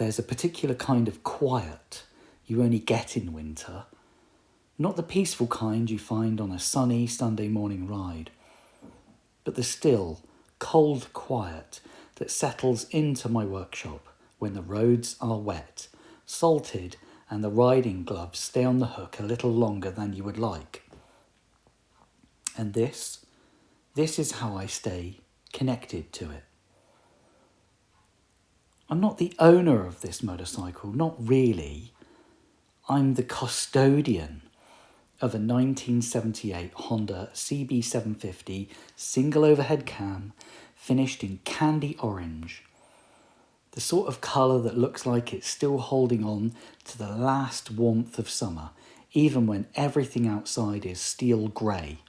there's a particular kind of quiet you only get in winter, not the peaceful kind you find on a sunny Sunday morning ride, but the still, cold quiet that settles into my workshop when the roads are wet, salted, and the riding gloves stay on the hook a little longer than you would like. And this is how I stay connected to it. I'm not the owner of this motorcycle, not really. I'm the custodian of a 1978 Honda CB750 single overhead cam finished in candy orange. The sort of colour that looks like it's still holding on to the last warmth of summer, even when everything outside is steel grey.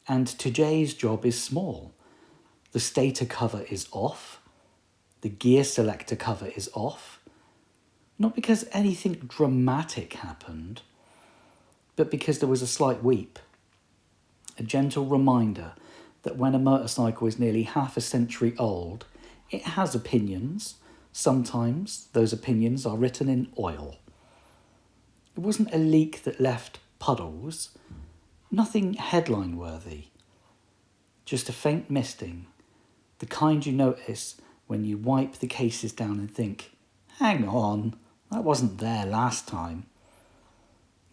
And today's job is small. The stator cover is off. The gear selector cover is off. Not because anything dramatic happened, but because there was a slight weep. A gentle reminder that when a motorcycle is nearly half a century old, it has opinions. Sometimes those opinions are written in oil. It wasn't a leak that left puddles, nothing headline worthy. Just a faint misting, the kind you notice when you wipe the cases down and think, hang on, that wasn't there last time.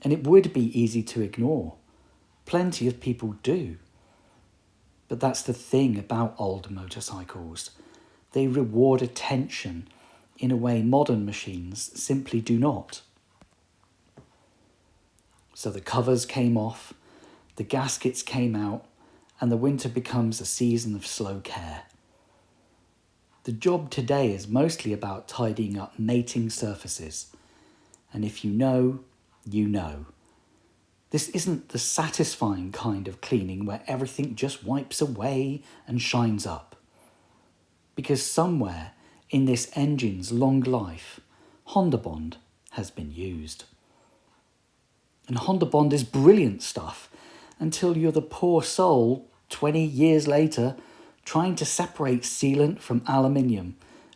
And it would be easy to ignore. Plenty of people do. But that's the thing about old motorcycles. They reward attention in a way modern machines simply do not. So the covers came off, the gaskets came out, and the winter becomes a season of slow care. The job today is mostly about tidying up mating surfaces. And if you know, you know. This isn't the satisfying kind of cleaning where everything just wipes away and shines up. Because somewhere in this engine's long life, HondaBond has been used. And HondaBond is brilliant stuff until you're the poor soul 20 years later trying to separate sealant from aluminium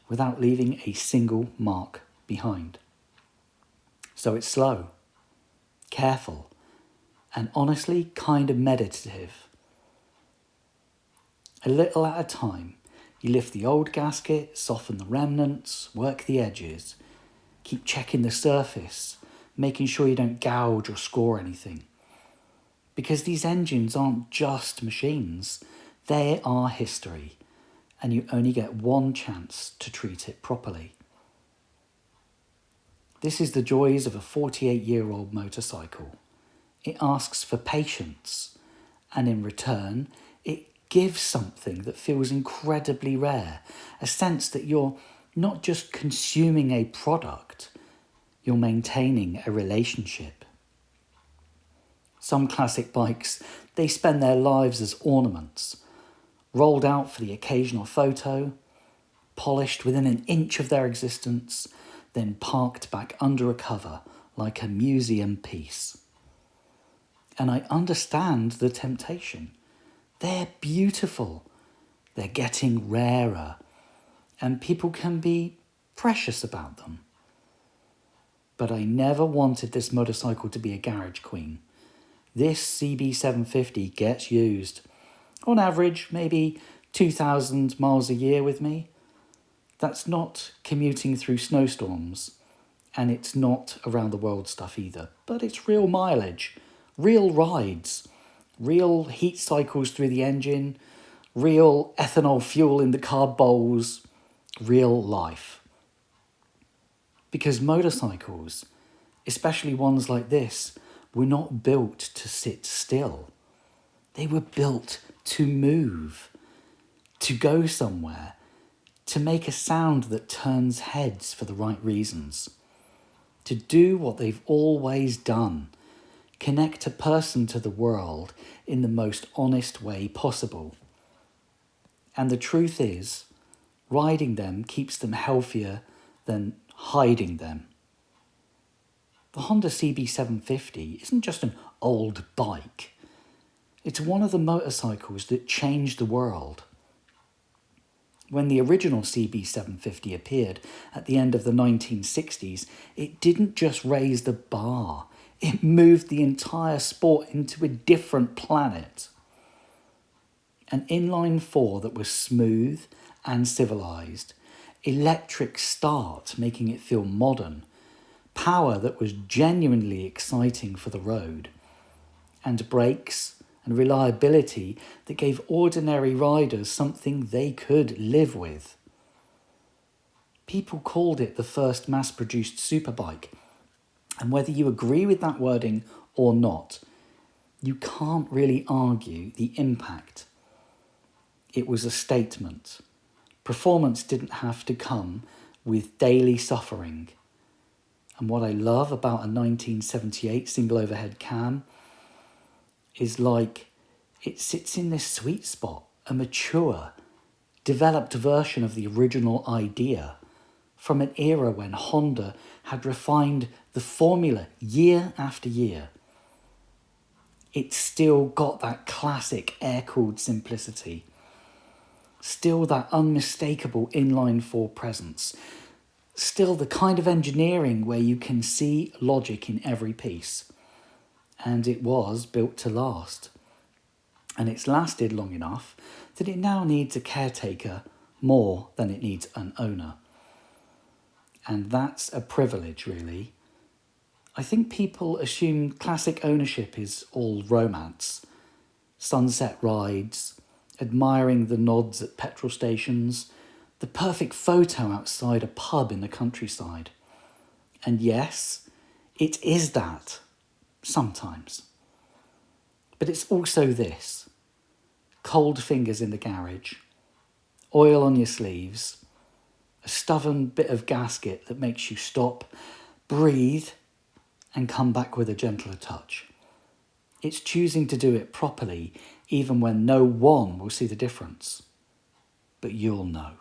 without leaving a single mark behind. So it's slow, careful, and honestly kind of meditative. A little at a time, you lift the old gasket, soften the remnants, work the edges, keep checking the surface, making sure you don't gouge or score anything. Because these engines aren't just machines, they are history, and you only get one chance to treat it properly. This is the joys of a 48-year-old motorcycle. It asks for patience, and in return, it gives something that feels incredibly rare, a sense that you're not just consuming a product, you're maintaining a relationship. Some classic bikes, they spend their lives as ornaments, rolled out for the occasional photo, polished within an inch of their existence, then parked back under a cover like a museum piece. And I understand the temptation. They're beautiful. They're getting rarer. And people can be precious about them. But I never wanted this motorcycle to be a garage queen. This CB750 gets used. On average, maybe 2,000 miles a year with me. That's not commuting through snowstorms. And it's not around the world stuff either. But it's real mileage. Real rides, real heat cycles through the engine, real ethanol fuel in the carb bowls, real life. Because motorcycles, especially ones like this, were not built to sit still. They were built to move, to go somewhere, to make a sound that turns heads for the right reasons, to do what they've always done. Connect a person to the world in the most honest way possible. And the truth is, riding them keeps them healthier than hiding them. The Honda CB750 isn't just an old bike. It's one of the motorcycles that changed the world. When the original CB750 appeared at the end of the 1960s, it didn't just raise the bar, it moved the entire sport into a different planet. An inline-four that was smooth and civilised, electric start making it feel modern, power that was genuinely exciting for the road, and brakes and reliability that gave ordinary riders something they could live with. People called it the first mass-produced superbike, and whether you agree with that wording or not, you can't really argue the impact. It was a statement. Performance didn't have to come with daily suffering. And what I love about a 1978 single overhead cam is like it sits in this sweet spot, a mature, developed version of the original idea from an era when Honda had refined the formula year after year. It's still got that classic air-cooled simplicity, still that unmistakable inline-four presence, still the kind of engineering where you can see logic in every piece. And it was built to last. And it's lasted long enough that it now needs a caretaker more than it needs an owner. And that's a privilege, really. I think people assume classic ownership is all romance. Sunset rides, admiring the nods at petrol stations, the perfect photo outside a pub in the countryside. And yes, it is that, sometimes. But it's also this: cold fingers in the garage, oil on your sleeves, a stubborn bit of gasket that makes you stop, breathe, and come back with a gentler touch. It's choosing to do it properly, even when no one will see the difference. But you'll know.